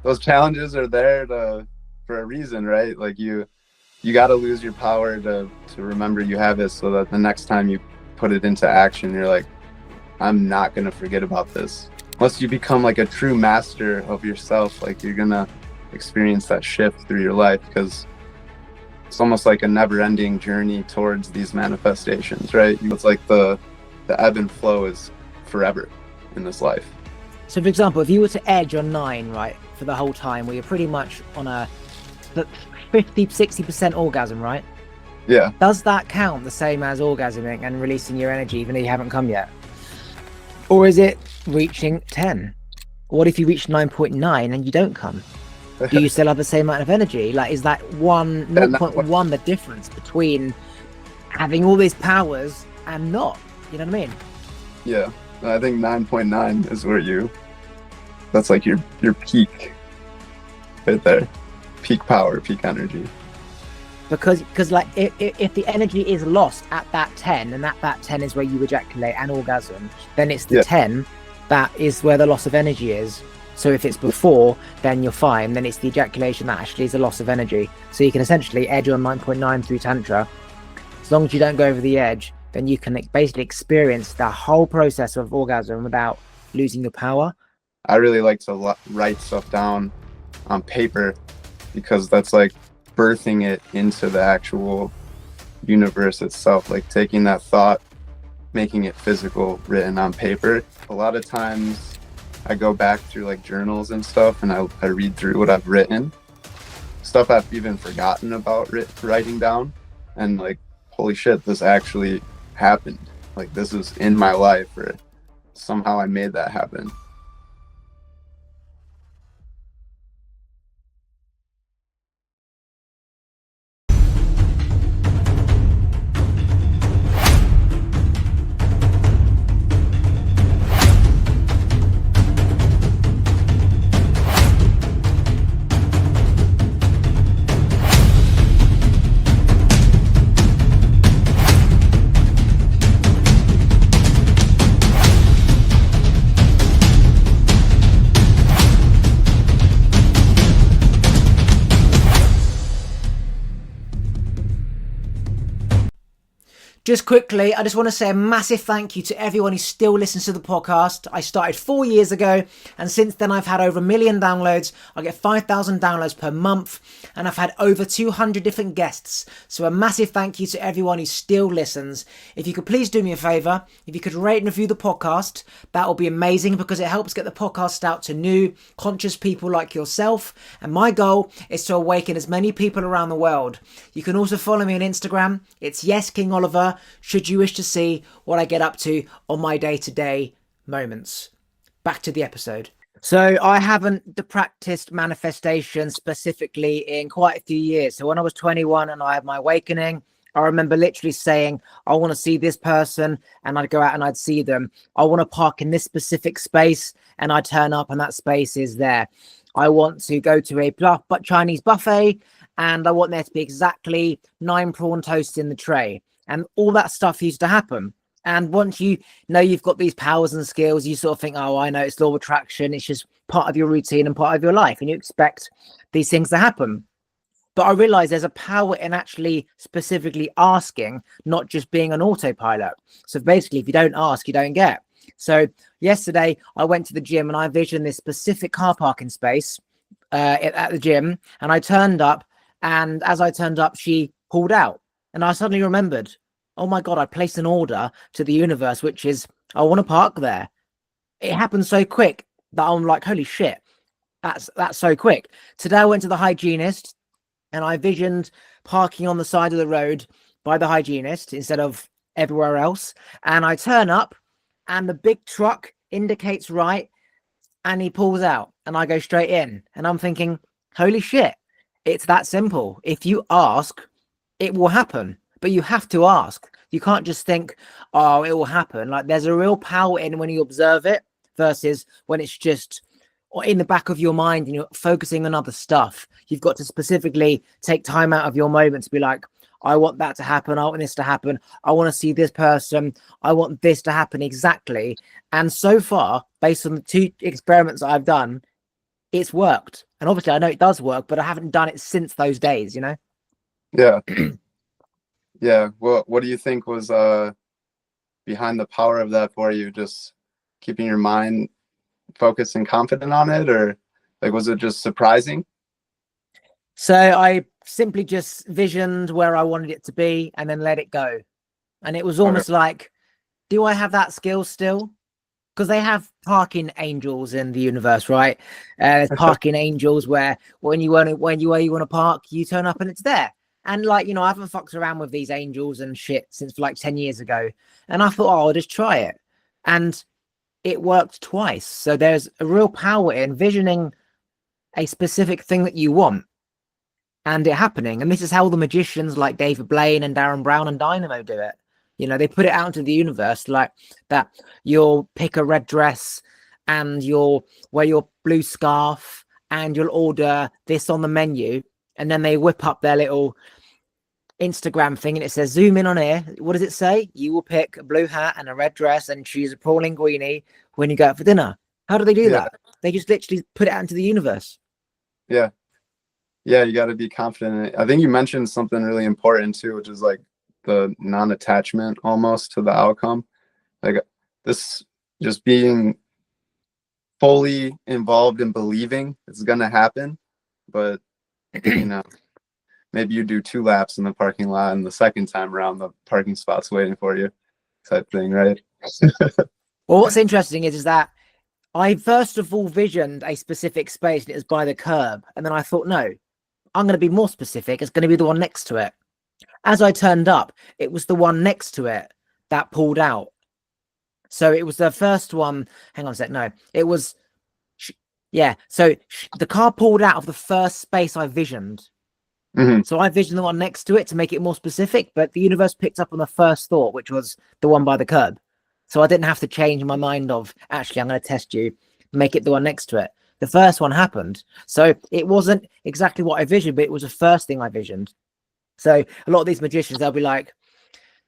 those challenges are there for a reason, right? Like you got to lose your power to remember you have it, so that the next time you put it into action, you're like, I'm not going to forget about this. Once you become like a true master of yourself, like you're going to experience that shift through your life, because it's almost like a never-ending journey towards these manifestations, right? It's like the ebb and flow is forever in this life. So for example, if you were to edge on 9, right, for the whole time, where you're pretty much on a 50-60% orgasm, right? Yeah. Does that count the same as orgasming and releasing your energy even though you haven't come yet? Or is it reaching 10? What if you reach 9.9 and you don't come? Do you still have the same amount of energy? Like, is that 0.1 the difference between having all these powers and not? You know what I mean? Yeah, I think 9.9 is where that's like your peak right there. Peak power, peak energy. Because like if the energy is lost at that 10, and that 10 is where you ejaculate and orgasm, then it's the 10 that is where the loss of energy is. So if it's before, then you're fine. Then it's the ejaculation that actually is a loss of energy. So you can essentially edge on 9.9 through Tantra. As long as you don't go over the edge, then you can basically experience the whole process of orgasm without losing your power. I really like to write stuff down on paper, because that's like birthing it into the actual universe itself, like taking that thought, making it physical, written on paper. A lot of times I go back through like journals and stuff, and I read through what I've written, stuff I've even forgotten about writing down, and like, holy shit, this actually happened. Like, this is in my life, or somehow I made that happen. Just quickly, I just want to say a massive thank you to everyone who still listens to the podcast. I started 4 years ago, and since then I've had over 1 million downloads. I get 5,000 downloads per month, and I've had over 200 different guests. So a massive thank you to everyone who still listens. If you could please do me a favour, if you could rate and review the podcast, that would be amazing, because it helps get the podcast out to new, conscious people like yourself. And my goal is to awaken as many people around the world. You can also follow me on Instagram. It's YesKingOliver, should you wish to see what I get up to on my day-to-day moments. Back to the episode. So I haven't practiced manifestation specifically in quite a few years. So when I was 21 and I had my awakening, I remember literally saying, I want to see this person, and I'd go out and I'd see them. I want to park in this specific space, and I'd turn up and that space is there. I want to go to a Chinese buffet, and I want there to be exactly 9 prawn toasts in the tray. And all that stuff used to happen. And once you know you've got these powers and skills, you sort of think, oh, I know, it's law of attraction. It's just part of your routine and part of your life. And you expect these things to happen. But I realized there's a power in actually specifically asking, not just being an autopilot. So basically, if you don't ask, you don't get. So yesterday, I went to the gym and I envisioned this specific car parking space at the gym. And I turned up. And as I turned up, she pulled out. And I suddenly remembered, oh my God, I placed an order to the universe, which is, I want to park there. It happened so quick that I'm like, holy shit, that's so quick. Today I went to the hygienist and I visioned parking on the side of the road by the hygienist instead of everywhere else. And I turn up and the big truck indicates right and he pulls out and I go straight in. And I'm thinking, holy shit, it's that simple. If you ask, it will happen, but you have to ask. You can't just think, oh, it will happen. Like, there's a real power in when you observe it versus when it's just in the back of your mind and you're focusing on other stuff. You've got to specifically take time out of your moment to be like, I want that to happen. I want this to happen. I want to see this person. I want this to happen exactly. And so far, based on the 2 experiments I've done, it's worked. And obviously I know it does work, but I haven't done it since those days, you know? Yeah. Yeah. Well, what do you think was behind the power of that for you? Just keeping your mind focused and confident on it, or like was it just surprising? So I simply just visioned where I wanted it to be and then let it go. And it was Okay. almost like, do I have that skill still? Because they have parking angels in the universe, right? There's parking angels where when you want to park, you turn up and it's there. And like, you know, I haven't fucked around with these angels and shit since like 10 years ago. And I thought, oh, I'll just try it. And it worked twice. So there's a real power in visioning a specific thing that you want and it happening. And this is how the magicians like David Blaine and Darren Brown and Dynamo do it. You know, they put it out into the universe like that. You'll pick a red dress and you'll wear your blue scarf and you'll order this on the menu. And then they whip up their little Instagram thing and it says, zoom in on here. What does it say? You will pick a blue hat and a red dress and choose a prawn linguine when you go out for dinner. How do they do that? They just literally put it out into the universe. Yeah. Yeah, you got to be confident in it. I think you mentioned something really important too, which is like the non-attachment almost to the outcome. Like this, just being fully involved in believing it's going to happen, but you know, maybe you do 2 laps in the parking lot and the second time around the parking spot's waiting for you type thing, right? Well, what's interesting is that I first of all visioned a specific space and it was by the curb. And then I thought, no, I'm going to be more specific. It's going to be the one next to it. As I turned up, it was the one next to it that pulled out. So it was the first one. Hang on a sec. No, it was. Yeah. So the car pulled out of the first space I visioned. Mm-hmm. So I visioned the one next to it to make it more specific, but the universe picked up on the first thought, which was the one by the curb. So I didn't have to change my mind of, actually, I'm going to test you, make it the one next to it. The first one happened. So it wasn't exactly what I visioned, but it was the first thing I visioned. So a lot of these magicians, they'll be like,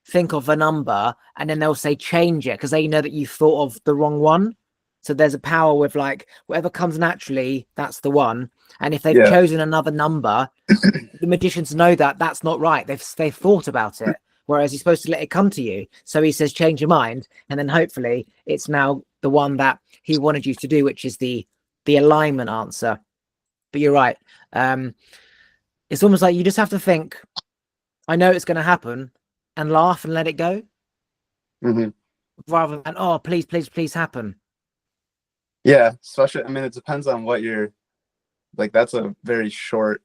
think of a number, and then they'll say change it because they know that you thought of the wrong one. So there's a power with like, whatever comes naturally, that's the one. And if they've chosen another number, the magicians know that that's not right. They've thought about it. Whereas you're supposed to let it come to you. So he says, change your mind. And then hopefully it's now the one that he wanted you to do, which is the alignment answer. But you're right. It's almost like you just have to think, I know it's going to happen, and laugh and let it go. Mm-hmm. Rather than, oh, please, please, please happen. Yeah. Especially, I mean, it depends on what you're like. That's a very short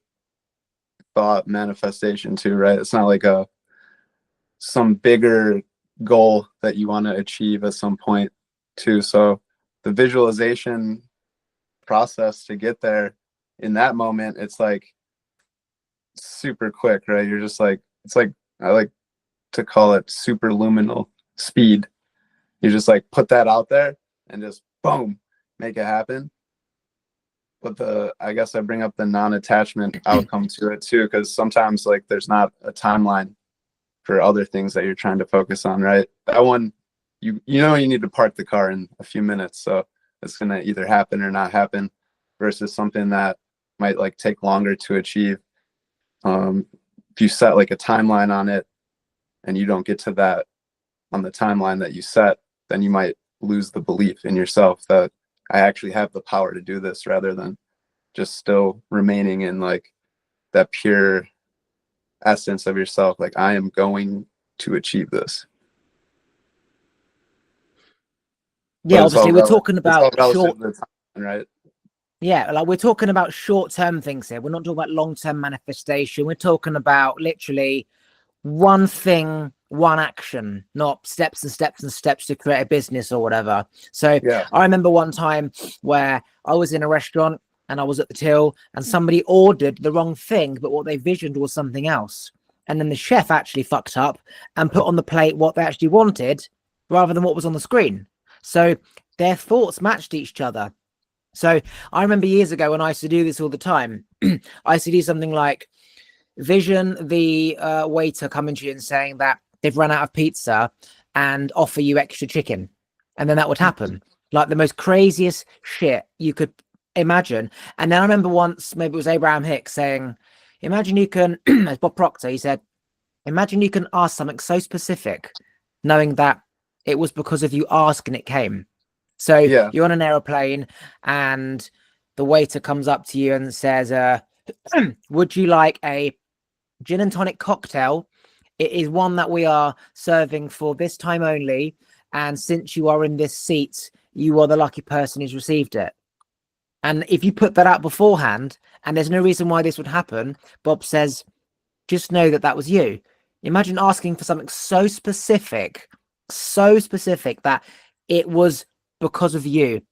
thought manifestation too, right? It's not like some bigger goal that you want to achieve at some point too. So the visualization process to get there in that moment, it's like super quick, right? You're just like, it's like, I like to call it superluminal speed. You just like put that out there and just boom, make it happen. But I guess I bring up the non-attachment outcome to it too, because sometimes like there's not a timeline for other things that you're trying to focus on, right? That one, you know, you need to park the car in a few minutes, so it's gonna either happen or not happen, versus something that might like take longer to achieve. If you set like a timeline on it and you don't get to that on the timeline that you set, then you might lose the belief in yourself that I actually have the power to do this, rather than just still remaining in like that pure essence of yourself, like I am going to achieve this. Yeah, But it's obviously all we're talking it's all about relative short. to the time, right? Yeah, like we're talking about short-term things here. We're not talking about long-term manifestation. We're talking about literally one thing, one action, not steps and steps and steps to create a business or whatever. So Yeah. I remember one time where I was in a restaurant and I was at the till and somebody ordered the wrong thing, but what they visioned was something else. And then the chef actually fucked up and put on the plate what they actually wanted rather than what was on the screen. So their thoughts matched each other. So I remember years ago when I used to do this all the time, I used to do something like vision the waiter coming to you and saying that they've run out of pizza and offer you extra chicken. And then that would happen. Like the most craziest shit you could imagine. And then I remember once, maybe it was Abraham Hicks saying, imagine you can, as Bob Proctor, he said, imagine you can ask something so specific, knowing that it was because of you asking it came. So Yeah. you're on an aeroplane and the waiter comes up to you and says, would you like a gin and tonic cocktail? It is one that we are serving for this time only. And since you are in this seat, you are the lucky person who's received it. And if you put that out beforehand, and there's no reason why this would happen, Bob says, just know that that was you. Imagine asking for something so specific that it was because of you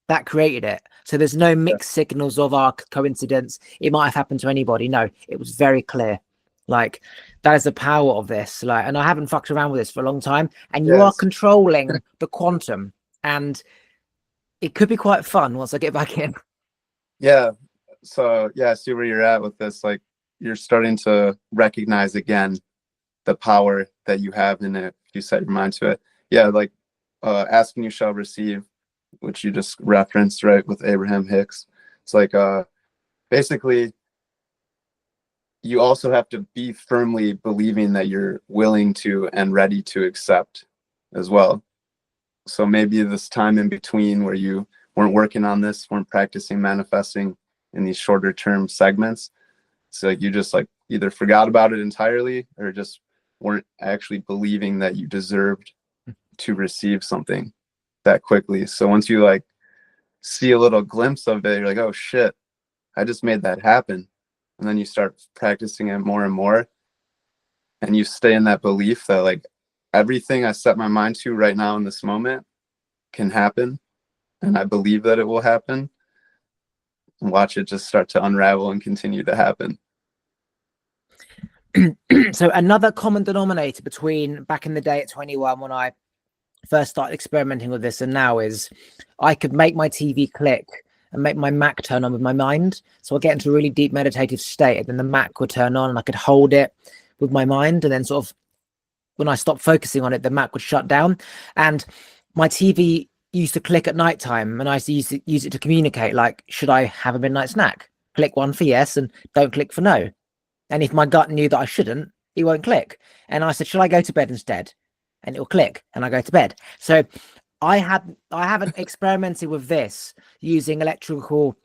that created it. So there's no mixed signals of our coincidence. It might have happened to anybody. No, it was very clear. Like, that is the power of this. Like, and I haven't fucked around with this for a long time. And you are controlling the quantum, and it could be quite fun once I get back in. Yeah. So yeah, I see where you're at with this. Like, you're starting to recognize again the power that you have in it if you set your mind to it. Yeah, like ask and you shall receive, which you just referenced, right, with Abraham Hicks. It's like basically you also have to be firmly believing that you're willing to and ready to accept as well. So maybe this time in between where you weren't working on this, weren't practicing manifesting in these shorter term segments, so like you just like either forgot about it entirely or just weren't actually believing that you deserved to receive something that quickly. So once you like see a little glimpse of it, you're like, oh shit, I just made that happen. And then you start practicing it more and more. And you stay in that belief that like everything I set my mind to right now in this moment can happen. And I believe that it will happen. And watch it just start to unravel and continue to happen. So another common denominator between back in the day at 21 when I first started experimenting with this and now is I could make my TV click and make my Mac turn on with my mind. So I get into a really deep meditative state, and then the Mac would turn on and I could hold it with my mind. And then sort of when I stopped focusing on it, the Mac would shut down. And my TV used to click at nighttime, and I used to use it to communicate, like, should I have a midnight snack? Click 1 for yes and don't click for no. And if my gut knew that I shouldn't, it won't click. And I said, should I go to bed instead? And it'll click and I go to bed. So I haven't experimented with this using electrical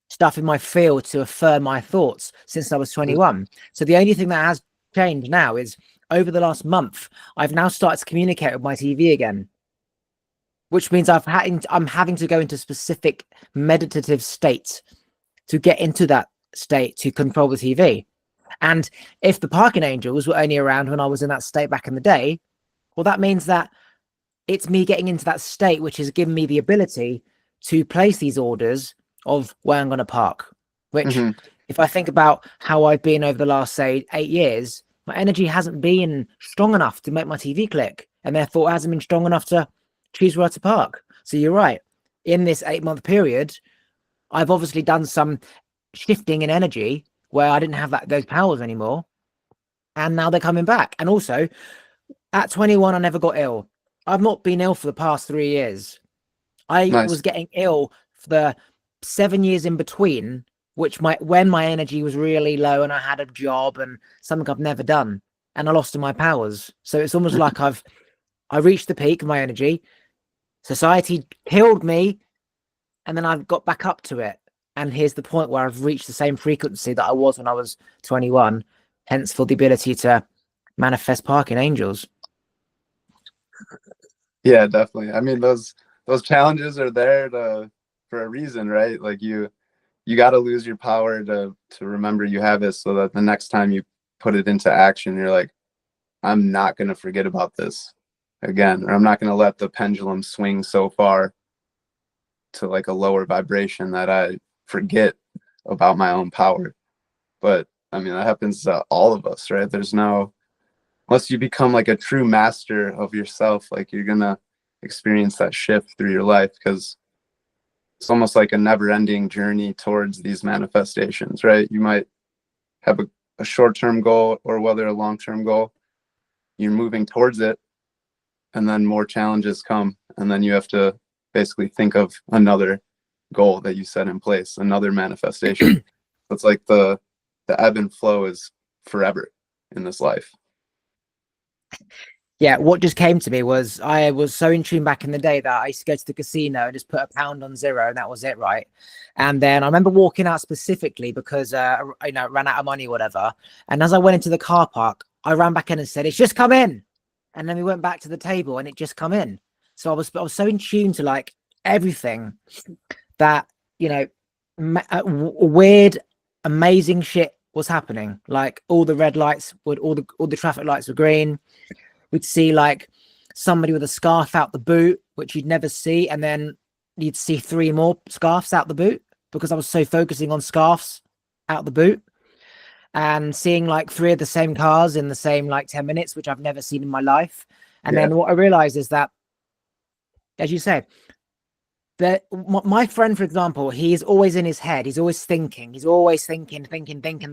stuff in my field to affirm my thoughts since I was 21. So the only thing that has changed now is over the last month, I've now started to communicate with my TV again, which means I'm having to go into specific meditative states to get into that state to control the TV. And if the parking angels were only around when I was in that state back in the day, well, that means that it's me getting into that state, which has given me the ability to place these orders of where I'm going to park, which if I think about how I've been over the last, say, 8 years, my energy hasn't been strong enough to make my TV click, and therefore it hasn't been strong enough to choose where to park. So you're right. In this 8-month period, I've obviously done some shifting in energy where I didn't have those powers anymore. And now they're coming back. And also at 21, I never got ill. I've not been ill for the past 3 years. I was getting ill for the 7 years in between, when my energy was really low and I had a job and something I've never done, and I lost my powers. So it's almost like I reached the peak of my energy. Society killed me, and then I've got back up to it. And here's the point where I've reached the same frequency that I was when I was 21, hence for the ability to manifest parking angels. Yeah, definitely. I mean, those challenges are there for a reason, right? Like you got to lose your power to remember you have it, so that the next time you put it into action, you're like, I'm not going to forget about this again, or I'm not going to let the pendulum swing so far to like a lower vibration that I forget about my own power. But I mean, that happens to all of us, right? Unless you become like a true master of yourself, like you're gonna experience that shift through your life, because it's almost like a never-ending journey towards these manifestations, right? You might have a short-term goal, or whether a long-term goal, you're moving towards it, and then more challenges come, and then you have to basically think of another goal that you set in place, another manifestation. It's like the ebb and flow is forever in this life. Yeah, what just came to me was I was so in tune back in the day that I used to go to the casino and just put £1 on zero, and that was it, right? And then I remember walking out specifically because ran out of money or whatever. And as I went into the car park, I ran back in and said, "It's just come in." And then we went back to the table and it just come in. So I was so in tune to like everything that, weird, amazing shit was happening. Like all the red lights would, all the traffic lights were green. We'd see like somebody with a scarf out the boot, which you'd never see. And then you'd see 3 more scarves out the boot because I was so focusing on scarves out the boot, and seeing like 3 of the same cars in the same like 10 minutes, which I've never seen in my life. And then what I realized is that, as you said, that my friend, for example, he is always in his head. He's always thinking. He's always thinking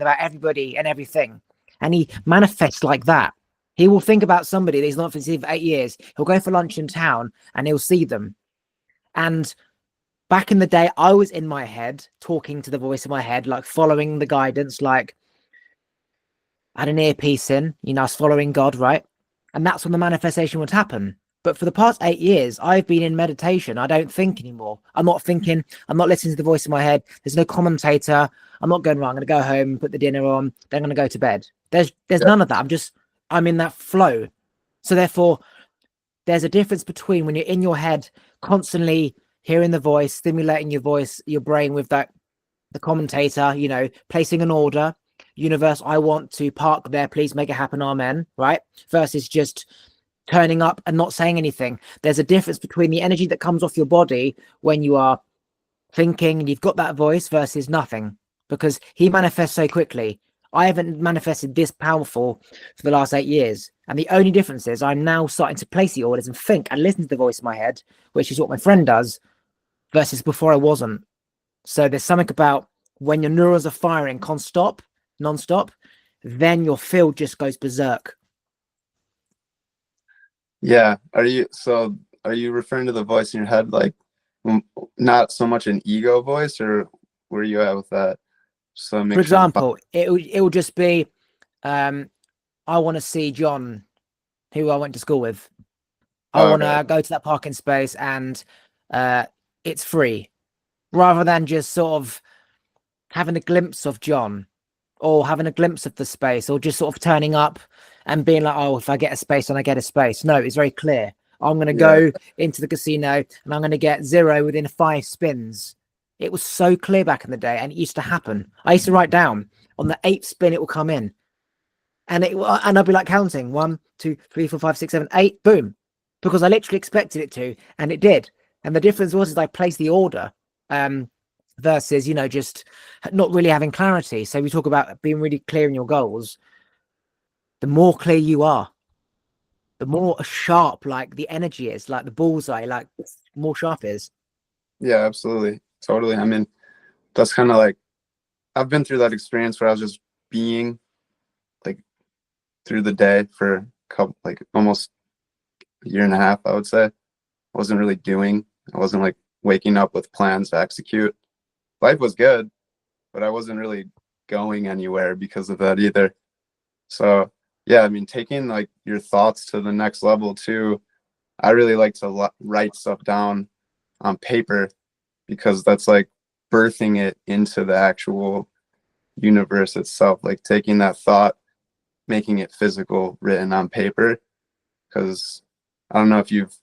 about everybody and everything. And he manifests like that. He will think about somebody that he's not seen for 8 years. He'll go for lunch in town and he'll see them. And back in the day, I was in my head, talking to the voice in my head, like following the guidance, like I had an earpiece in, I was following God, right? And that's when the manifestation would happen. But for the past 8 years, I've been in meditation. I don't think anymore. I'm not thinking. I'm not listening to the voice in my head. There's no commentator. I'm not going, right, I'm going to go home, put the dinner on, then I'm going to go to bed. There's none of that. I'm in that flow. So therefore, there's a difference between when you're in your head, constantly hearing the voice, stimulating your brain with the commentator, placing an order. Universe, I want to park there. Please make it happen. Amen. Right? Versus just turning up and not saying anything. There's a difference between the energy that comes off your body when you are thinking and you've got that voice versus nothing, because he manifests so quickly. I haven't manifested this powerful for the last 8 years. And the only difference is I'm now starting to place the orders and think and listen to the voice in my head, which is what my friend does, versus before I wasn't. So there's something about when your neurons are firing non-stop, then your field just goes berserk. Yeah. Are you referring to the voice in your head, like not so much an ego voice, or where are you at with that? So for example, it will just be, I want to see John, who I went to school with. I want to go to that parking space and it's free, rather than just sort of having a glimpse of John or having a glimpse of the space, or just sort of turning up and being like, oh, if I get a space, then I get a space. No, it's very clear. I'm going to go into the casino and I'm going to get 0 within 5 spins. It was so clear back in the day, and it used to happen. I used to write down on the 8th spin, it will come in. And I'd be like counting 1, 2, 3, 4, 5, 6, 7, 8, boom. Because I literally expected it to, and it did. And the difference was I placed the order versus, just not really having clarity. So we talk about being really clear in your goals. The more clear you are, the more sharp like the energy is, like the bullseye, like more sharp is. Yeah, absolutely. Totally. I mean, that's kind of like, I've been through that experience where I was just being like through the day for a couple, like almost a year and a half, I would say. I wasn't really doing. I wasn't like waking up with plans to execute. Life was good, but I wasn't really going anywhere because of that either. So yeah, I mean, taking like your thoughts to the next level too. I really like to write stuff down on paper, because that's like birthing it into the actual universe itself, like taking that thought, making it physical, written on paper. Because I don't know if you've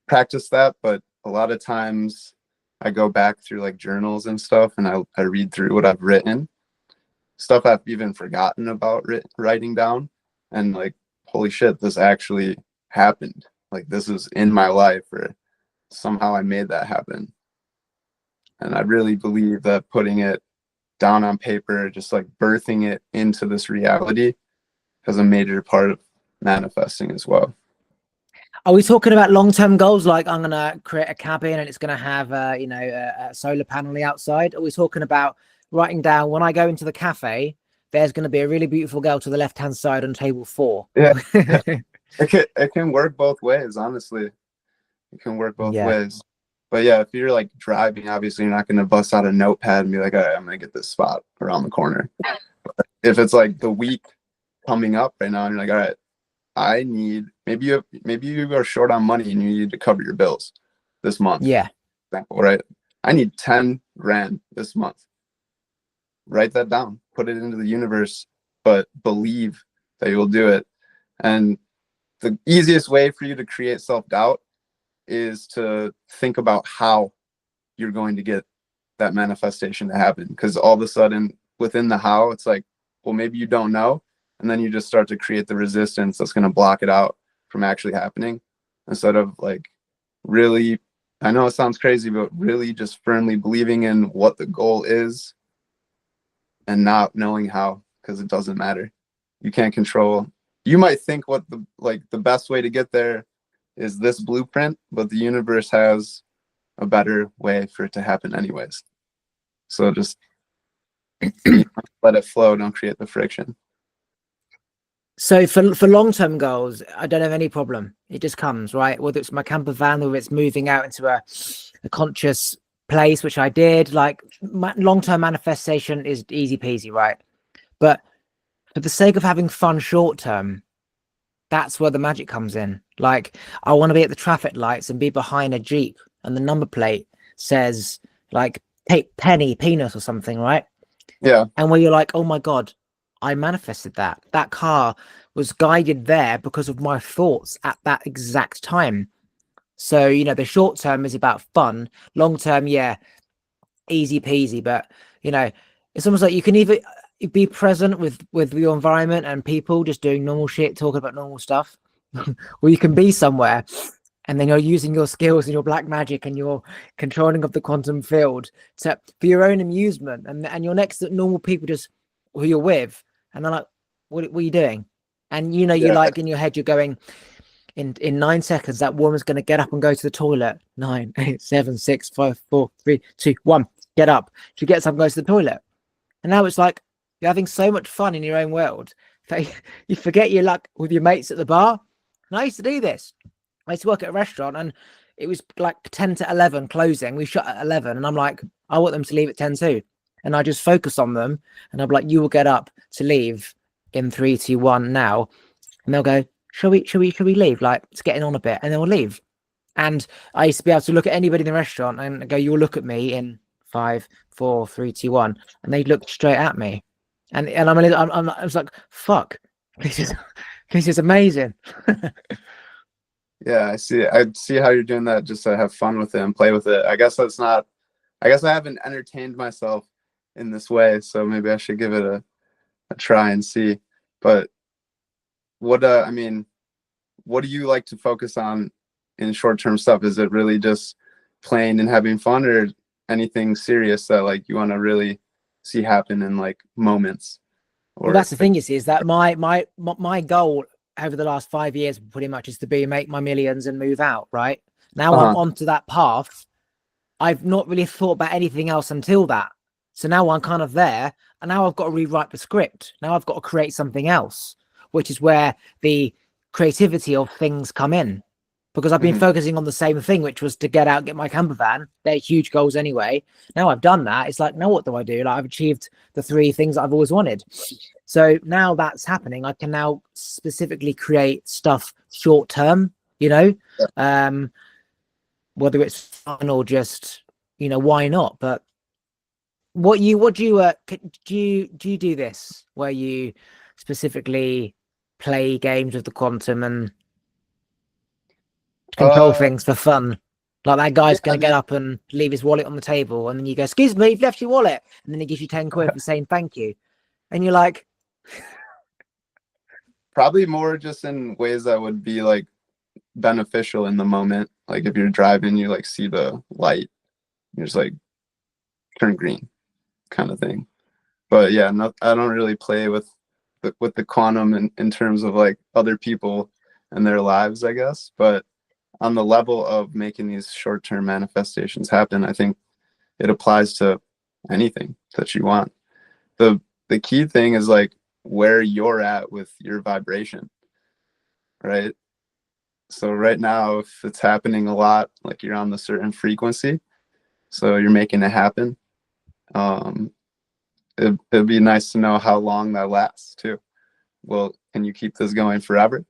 practiced that, but a lot of times I go back through like journals and stuff, and I read through what I've written, stuff I've even forgotten about writing down, and like, holy shit, this actually happened. Like, this is in my life, or somehow I made that happen. And I really believe that putting it down on paper, just like birthing it into this reality, is a major part of manifesting as well. Are we talking about long-term goals, like I'm going to create a cabin and it's going to have a solar panel on the outside? Are we talking about writing down, when I go into the cafe, there's going to be a really beautiful girl to the left-hand side on table 4? Yeah. It can work both ways, honestly. It can work both ways. But yeah, if you're like driving, obviously you're not going to bust out a notepad and be like, all right, I'm going to get this spot around the corner. If it's like the week coming up right now and you're like, all right, I need, maybe you are short on money and you need to cover your bills this month, Yeah. for example, right? I need 10 grand this month. Write that down, put it into the universe, but believe that you'll do it. And the easiest way for you to create self-doubt is to think about how you're going to get that manifestation to happen. Because all of a sudden within the how, it's like, well, maybe you don't know. And then you just start to create the resistance that's going to block it out from actually happening, instead of like really, I know it sounds crazy, but really just firmly believing in what the goal is and not knowing how, because it doesn't matter. You can't control. You might think what the best way to get there is this blueprint, but the universe has a better way for it to happen anyways. So just let it flow, don't create the friction. So for long-term goals, I don't have any problem. It just comes, right? Whether it's my camper van, whether it's moving out into a conscious place, which I did, like long-term manifestation is easy peasy, right? But for the sake of having fun short-term, that's where the magic comes in. Like, I want to be at the traffic lights and be behind a Jeep and the number plate says like penny penis or something, right? Yeah. And where you're like, oh my God, I manifested that. That car was guided there because of my thoughts at that exact time. So, you know, the short term is about fun. Long term, yeah, easy peasy. But, you know, it's almost like you can either be present with your environment and people just doing normal shit, talking about normal stuff, or you can be somewhere and then you're using your skills and your black magic and your controlling of the quantum field for your own amusement. And you're next to normal people just who you're with. And they're like, what are you doing? And, you know, you're like in your head, you're going, in 9 seconds, that woman's going to get up and go to the toilet. 9, 8, 7, 6, 5, 4, 3, 2, 1. Get up. She gets up and goes to the toilet. And now it's like you're having so much fun in your own world that you forget your luck with your mates at the bar. And I used to do this. I used to work at a restaurant and it was like 10 to 11 closing. We shut at 11 and I'm like, I want them to leave at 10 too. And I just focus on them and I'm like, you will get up to leave in 3, 2, 1 now. And they'll go, shall we leave? Like, it's getting on a bit. And then we'll leave. And I used to be able to look at anybody in the restaurant and go, you'll look at me in 5, 4, 3, 2, 1. And they'd look straight at me. And I was like, fuck, this is amazing. Yeah, I see how you're doing that just to have fun with it and play with it. I guess I haven't entertained myself in this way, so maybe I should give it a try and see. But what I mean, what do you like to focus on in short-term stuff? Is it really just playing and having fun, or anything serious that like you want to really see happen in like moments? Or Well, that's the thing is that my goal over the last 5 years pretty much is to make my millions and move out. Right now, I'm onto that path. I've not really thought about anything else until that. So now I'm kind of there, and now I've got to rewrite the script. Now I've got to create something else, which is where the creativity of things come in. Because I've been focusing on the same thing, which was to get out, get my camper van. They're huge goals anyway. Now I've done that. It's like, now what do I do? Like, I've achieved the 3 things that I've always wanted. So now that's happening. I can now specifically create stuff short term, you know, whether it's fun or just, you know, why not? But do you do this where you specifically play games with the quantum and control things for fun? Like that guy's going to get up and leave his wallet on the table, and then you go, excuse me, you've left your wallet. And then he gives you 10 quid for saying thank you. And you're like, probably more just in ways that would be like beneficial in the moment. Like if you're driving, you like see the light, you're just like turn green kind of thing. But yeah, I don't really play with the quantum in terms of like other people and their lives, I guess. But on the level of making these short-term manifestations happen, I think it applies to anything that you want. The key thing is like where you're at with your vibration, right? So right now, if it's happening a lot, like you're on the certain frequency, so you're making it happen. Um, it'd be nice to know how long that lasts too. Well, can you keep this going forever?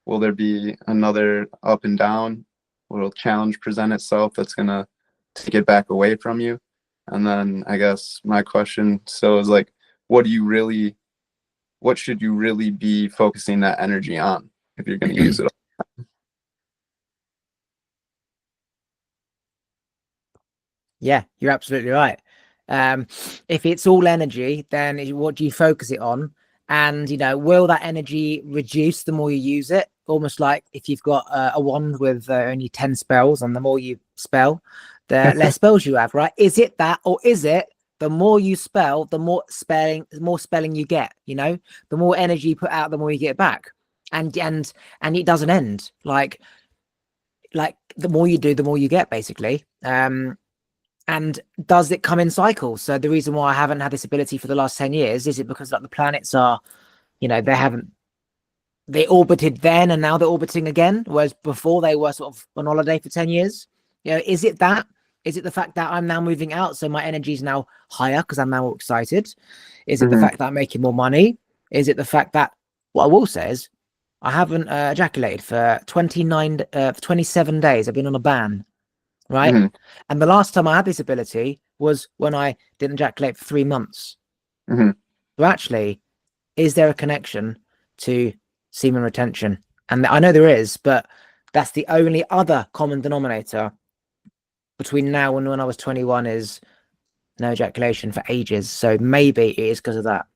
Will there be another up and down? Will a challenge present itself that's gonna take it back away from you? And then I guess my question still is like, what should you really be focusing that energy on if you're gonna use it? Yeah, you're absolutely right. If it's all energy, then what do you focus it on? And, will that energy reduce the more you use it? Almost like if you've got a wand with only 10 spells, and the more you spell, the less spells you have, right? Is it that, or is it the more you spell, the more spelling you get, the more energy you put out, the more you get back. And it doesn't end. Like the more you do, the more you get, basically. And does it come in cycles? So the reason why I haven't had this ability for the last 10 years, is it because like the planets are, they orbited then and now they're orbiting again, whereas before they were sort of on holiday for 10 years? Is it that? Is it the fact that I'm now moving out, so my energy is now higher because I'm now more excited? Is it the fact that I'm making more money? Is it the fact that, what I will say is, I haven't ejaculated for 27 days. I've been on a ban. Right. Mm-hmm. And the last time I had this ability was when I didn't ejaculate for 3 months. Mm-hmm. So actually, is there a connection to semen retention? And I know there is, but that's the only other common denominator between now and when I was 21 is no ejaculation for ages. So maybe it is because of that.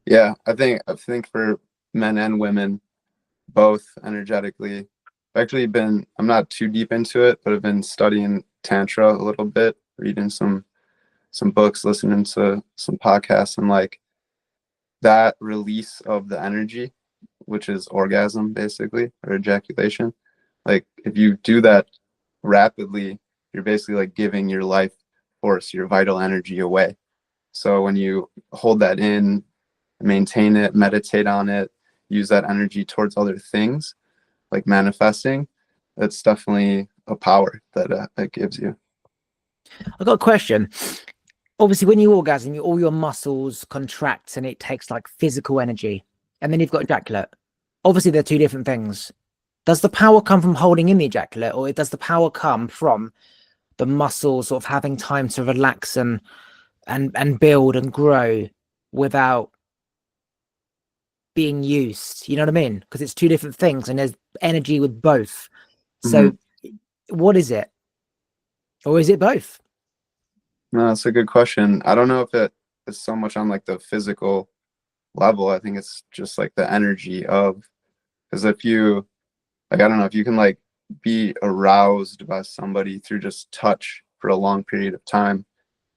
Yeah, I think for men and women, both energetically. I'm not too deep into it, but I've been studying Tantra a little bit, reading some books, listening to some podcasts, and like that release of the energy, which is orgasm basically, or ejaculation. Like if you do that rapidly, you're basically like giving your life force, your vital energy away. So when you hold that in, maintain it, meditate on it, use that energy towards other things, like manifesting, that's definitely a power that it gives you. I've got a question. Obviously, when you orgasm, all your muscles contract and it takes like physical energy. And then you've got ejaculate. Obviously, they're two different things. Does the power come from holding in the ejaculate, or does the power come from the muscles sort of having time to relax and build and grow without being used? You know what I mean? Because it's two different things and there's energy with both. So what is it? Or is it both? No, that's a good question. I don't know if it is so much on like the physical level. I think it's just like the energy of, because if you, like, I don't know if you can like be aroused by somebody through just touch for a long period of time,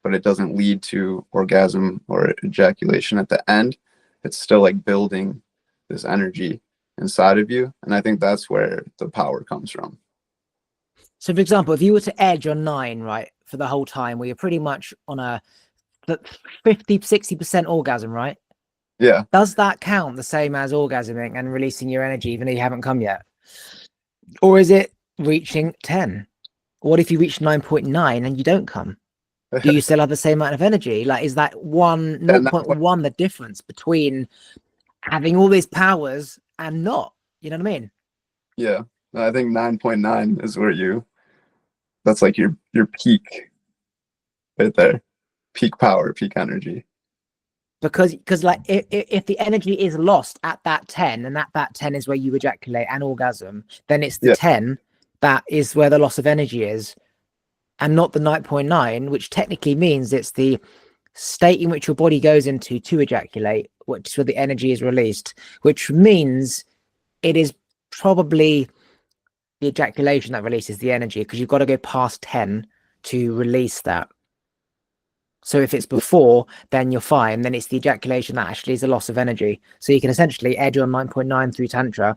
but it doesn't lead to orgasm or ejaculation at the end, it's still like building this energy inside of you. And I think that's where the power comes from. So, for example, if you were to edge on 9, right, for the whole time, where you're pretty much on a 50-60% orgasm, right? Yeah. Does that count the same as orgasming and releasing your energy even though you haven't come yet? Or is it reaching 10? What if you reach 9.9 and you don't come? Do you still have the same amount of energy? Like, is that 0.1 the difference between having all these powers and not? You know what I mean? Yeah. I think 9.9 is where that's like your peak right there. Peak power, peak energy. Because like if the energy is lost at that 10, and that 10 is where you ejaculate and orgasm, then it's the 10 that is where the loss of energy is, and not the 9.9, which technically means it's the state in which your body goes into to ejaculate, which is where the energy is released, which means it is probably the ejaculation that releases the energy, because you've got to go past 10 to release that. So if it's before, then you're fine. Then it's the ejaculation that actually is a loss of energy. So you can essentially edge on 9.9 through Tantra.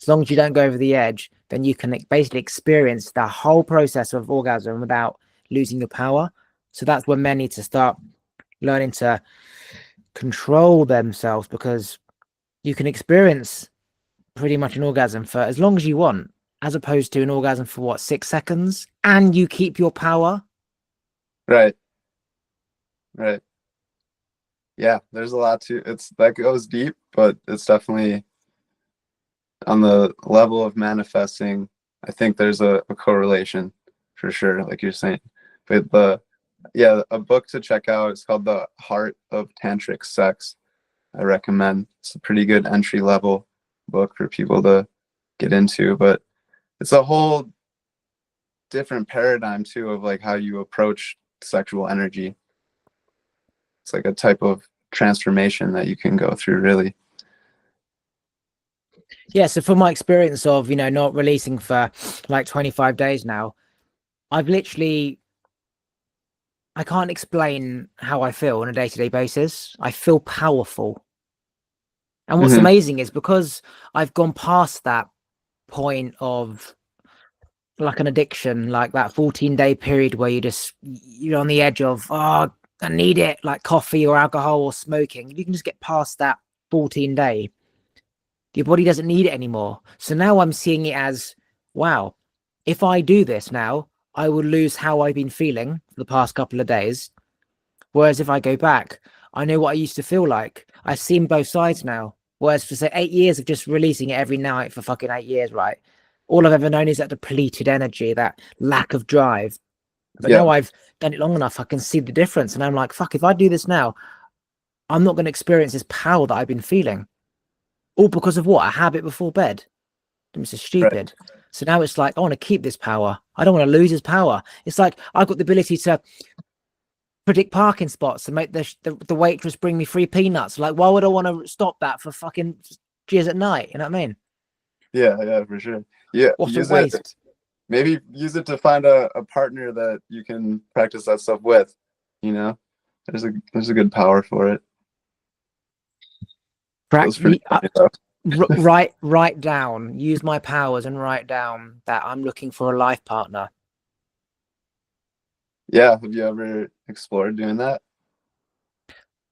As long as you don't go over the edge, then you can basically experience the whole process of orgasm without losing your power. So that's when men need to start learning to control themselves, because you can experience pretty much an orgasm for as long as you want, as opposed to an orgasm for what, 6 seconds, and you keep your power. Right. Right. Yeah, there's a lot to that goes deep, but it's definitely on the level of manifesting. I think there's a correlation for sure, like you're saying. But a book to check out is called The Heart of Tantric Sex. I recommend. It's a pretty good entry level book for people to get into, but it's a whole different paradigm too of like how you approach sexual energy. It's like a type of transformation that you can go through, really. Yeah, so from my experience of, not releasing for like 25 days now, I can't explain how I feel on a day-to-day basis. I feel powerful. And what's amazing is because I've gone past that point of like an addiction, like that 14-day period where you're on the edge of, oh, I need it, like coffee or alcohol or smoking. You can just get past that 14-day. Your body doesn't need it anymore. So now I'm seeing it as, wow, if I do this now, I will lose how I've been feeling for the past couple of days. Whereas if I go back, I know what I used to feel like. I've seen both sides now. Whereas for say 8 years of just releasing it every night for fucking 8 years, right? All I've ever known is that depleted energy, that lack of drive. But now I've done it long enough, I can see the difference. And I'm like, fuck, if I do this now, I'm not going to experience this power that I've been feeling. All because of what? A habit before bed. I'm so stupid. Right. So now it's like, I want to keep this power. I don't want to lose this power. It's like I've got the ability to predict parking spots and make the waitress bring me free peanuts. Like, why would I want to stop that for fucking cheers at night? You know what I mean? Yeah, for sure. Yeah, what's a waste? Maybe use it to find a partner that you can practice that stuff with. There's a good power for it. Write down, use my powers and write down that I'm looking for a life partner. Yeah, have you ever explored doing that?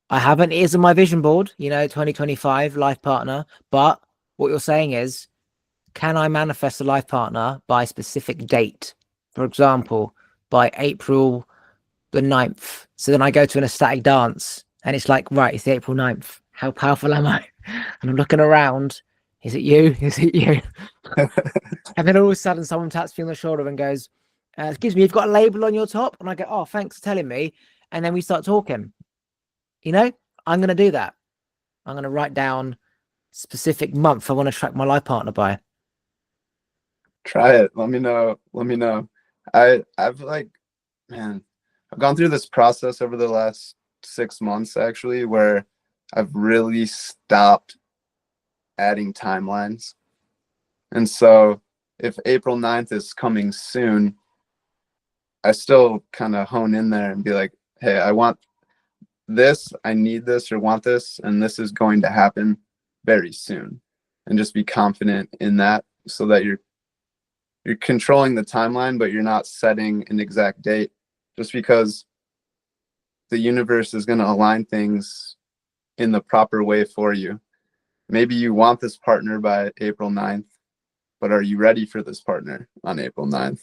I haven't. It is on my vision board, 2025 life partner. But what you're saying is, can I manifest a life partner by a specific date? For example, by April the 9th. So then I go to an ecstatic dance and it's like, right, it's the April 9th. How powerful am I? And I'm looking around. Is it you? Is it you? And then all of a sudden someone taps me on the shoulder and goes, excuse me, you've got a label on your top? And I go, oh, thanks for telling me. And then we start talking. I'm going to do that. I'm going to write down specific month I want to track my life partner by. Try it. Let me know. I've gone through this process over the last 6 months, actually, where I've really stopped adding timelines. And so if April 9th is coming soon, I still kind of hone in there and be like, hey, I want this, I need this or want this, and this is going to happen very soon. And just be confident in that so that you're controlling the timeline, but you're not setting an exact date, just because the universe is going to align things in the proper way for you. Maybe you want this partner by April 9th, but are you ready for this partner on April 9th?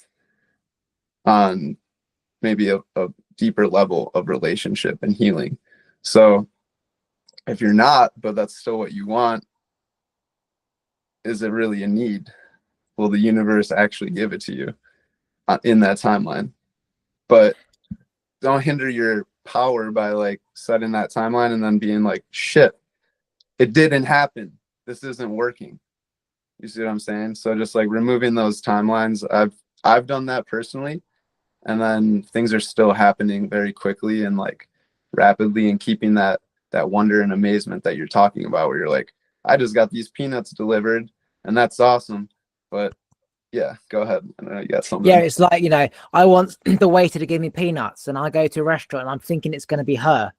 On maybe a deeper level of relationship and healing. So if you're not, but that's still what you want, is it really a need? Will the universe actually give it to you in that timeline? But don't hinder your power by like setting that timeline and then being like, shit, it didn't happen. This isn't working. You see what I'm saying? So just like removing those timelines, I've done that personally, and then things are still happening very quickly and like rapidly, and keeping that wonder and amazement that you're talking about, where you're like, I just got these peanuts delivered and that's awesome. But yeah, go ahead. I know you got something. Yeah, it's like, I want the waiter to give me peanuts, and I go to a restaurant and I'm thinking it's going to be her.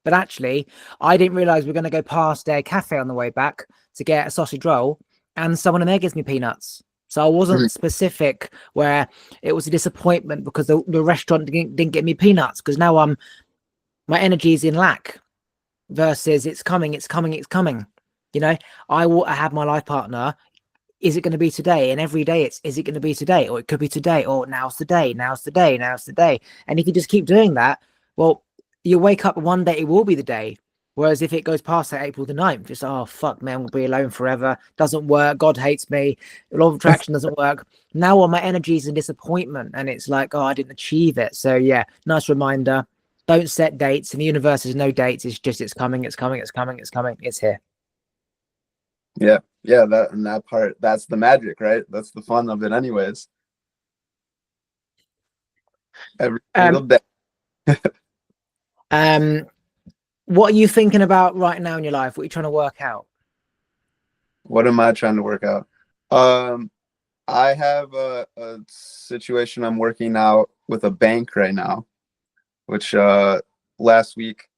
But actually, I didn't realize we're going to go past a cafe on the way back to get a sausage roll, and someone in there gives me peanuts. So I wasn't specific, where it was a disappointment because the restaurant didn't get me peanuts, because now my energy is in lack versus it's coming. I will have my life partner is it going to be today? And every day is it going to be today? Or it could be today, or now's the day, now's the day, now's the day. And if you just keep doing that, well, you wake up one day, it will be the day. Whereas if it goes past that April the 9th, just, oh, fuck, man, we'll be alone forever. Doesn't work. God hates me. Law of attraction doesn't work. Now all my energy is in disappointment. And it's like, oh, I didn't achieve it. So yeah, nice reminder. Don't set dates. In the universe, there's no dates. It's just, it's coming, it's coming, it's coming, it's coming. It's here. Yeah. Yeah. That part, that's the magic, right? That's the fun of it anyways. Every single day. What are you thinking about right now in your life? What are you trying to work out? What am I trying to work out? I have a situation I'm working out with a bank right now, which last week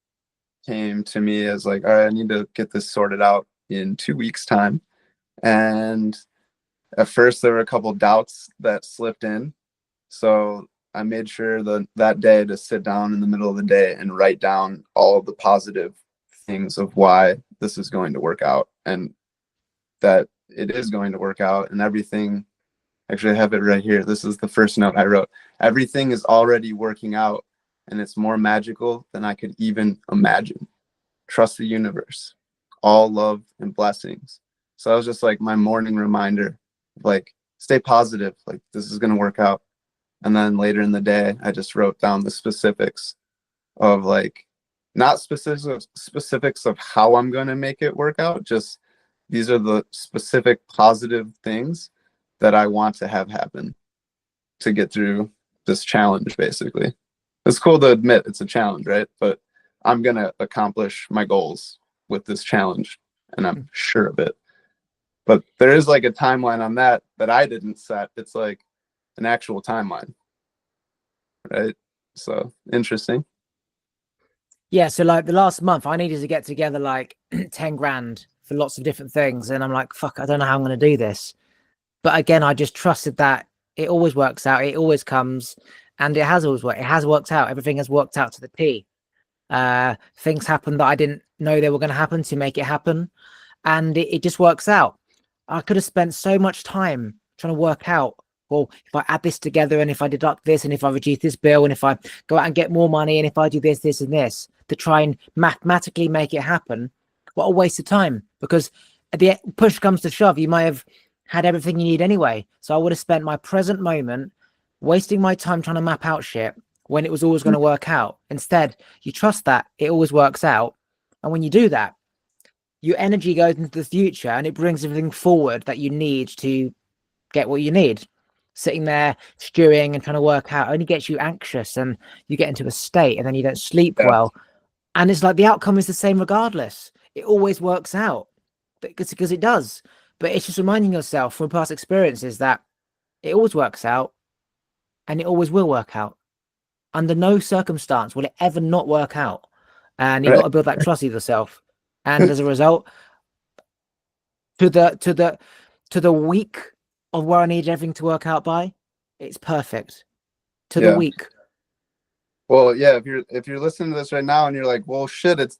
came to me as like, all right, I need to get this sorted out in 2 weeks' time. And at first there were a couple doubts that slipped in. So I made sure that day to sit down in the middle of the day and write down all of the positive things of why this is going to work out, and that it is going to work out, and everything. Actually, I have it right here. This is the first note I wrote. Everything is already working out, and it's more magical than I could even imagine. Trust the universe. All love and blessings. So that was just like my morning reminder, like, stay positive. Like, this is going to work out. And then later in the day, I just wrote down the specifics of, like, not specifics of how I'm going to make it work out. Just these are the specific positive things that I want to have happen to get through this challenge, basically. It's cool to admit it's a challenge, right? But I'm going to accomplish my goals with this challenge, and I'm sure of it. But there is like a timeline on that I didn't set. It's like an actual timeline, right? So interesting. Yeah, so like the last month, I needed to get together like 10 grand for lots of different things. And I'm like, fuck, I don't know how I'm going to do this. But again, I just trusted that it always works out. It always comes, and it has always worked. It has worked out. Everything has worked out to the T. Things happen that I didn't know they were going to happen to make it happen. And it just works out. I could have spent so much time trying to work out, well, if I add this together, and if I deduct this, and if I reduce this bill, and if I go out and get more money, and if I do this, this, and this, to try and mathematically make it happen, what a waste of time. Because at the push comes to shove, you might have had everything you need anyway. So I would have spent my present moment wasting my time trying to map out shit when it was always going to work out. Instead, you trust that it always works out. And when you do that, your energy goes into the future, and it brings everything forward that you need to get what you need. Sitting there stewing and trying to work out only gets you anxious, and you get into a state, and then you don't sleep well. And it's like the outcome is the same regardless. It always works out because it does. But it's just reminding yourself from past experiences that it always works out, and it always will work out. Under no circumstance will it ever not work out. And you've got to build that trust with yourself. And as a result, to the week of where I needed everything to work out by, it's perfect. To the week. Well, yeah, if you're listening to this right now and you're like, well, shit,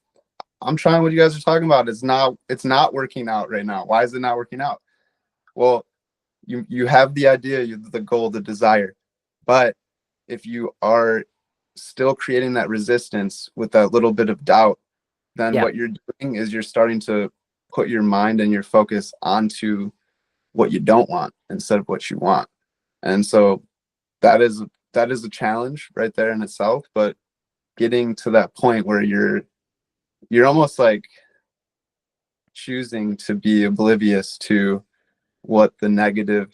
I'm trying what you guys are talking about. It's not working out right now. Why is it not working out? Well, you have the idea, you have the goal, the desire. But if you are still creating that resistance with that little bit of doubt, then what you're doing is you're starting to put your mind and your focus onto what you don't want instead of what you want. And so that is a challenge right there in itself. But getting to that point where you're almost like choosing to be oblivious to what the negative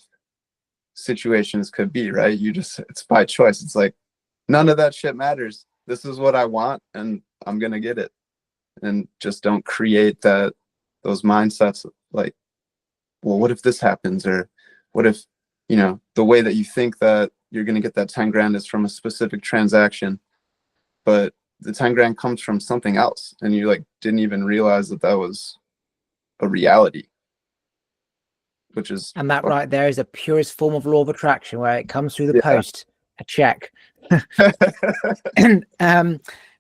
situations could be, right? It's by choice. It's like, none of that shit matters. This is what I want, and I'm gonna get it. And just don't create those mindsets like, well, what if this happens? Or what if, the way that you think that you're gonna get that 10 grand is from a specific transaction, but the 10 grand comes from something else, and you like didn't even realize that was a reality. And that right there is the purest form of law of attraction, where it comes through the post, a check.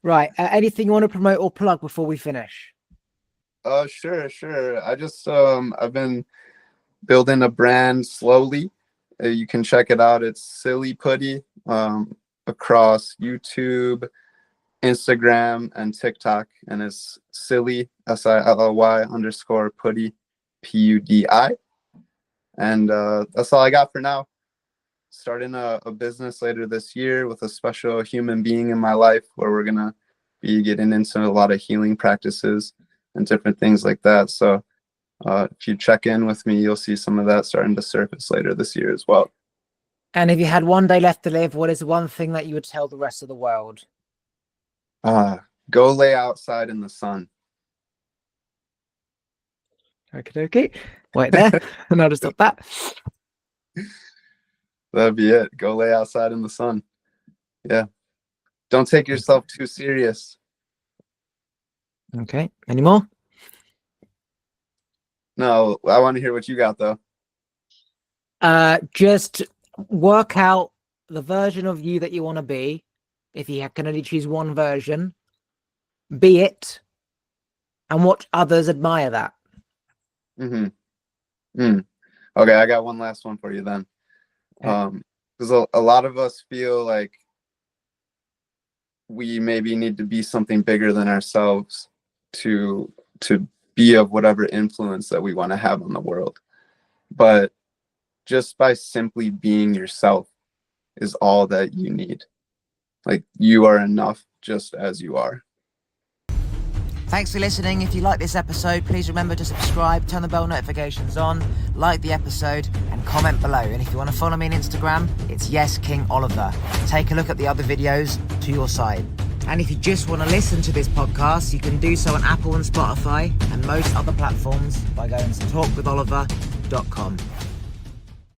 Right. Anything you want to promote or plug before we finish? Sure. I just I've been building a brand slowly. You can check it out. It's Silly Putty across YouTube, Instagram, and TikTok. And it's Silly, SILLY_Putty, PUDI. And that's all I got for now. Starting a business later this year with a special human being in my life, where we're going to be getting into a lot of healing practices and different things like that. So if you check in with me, you'll see some of that starting to surface later this year as well. And if you had one day left to live, what is one thing that you would tell the rest of the world? Go lay outside in the sun. Okay. Wait there, and I'll just stop that. That'd be it. Go lay outside in the sun. Yeah. Don't take yourself too serious. Okay. Any more? No, I want to hear what you got though. Just work out the version of you that you want to be. If you can only choose one version, be it, and watch others admire that. Okay, I got one last one for you then. Because a lot of us feel like we maybe need to be something bigger than ourselves to be of whatever influence that we want to have on the world. But just by simply being yourself is all that you need. Like, you are enough just as you are. Thanks for listening. If you like this episode, please remember to subscribe, turn the bell notifications on, like the episode, and comment below. And if you want to follow me on Instagram, it's YesKingOliver. Take a look at the other videos to your side. And if you just want to listen to this podcast, you can do so on Apple and Spotify and most other platforms by going to talkwitholiver.com.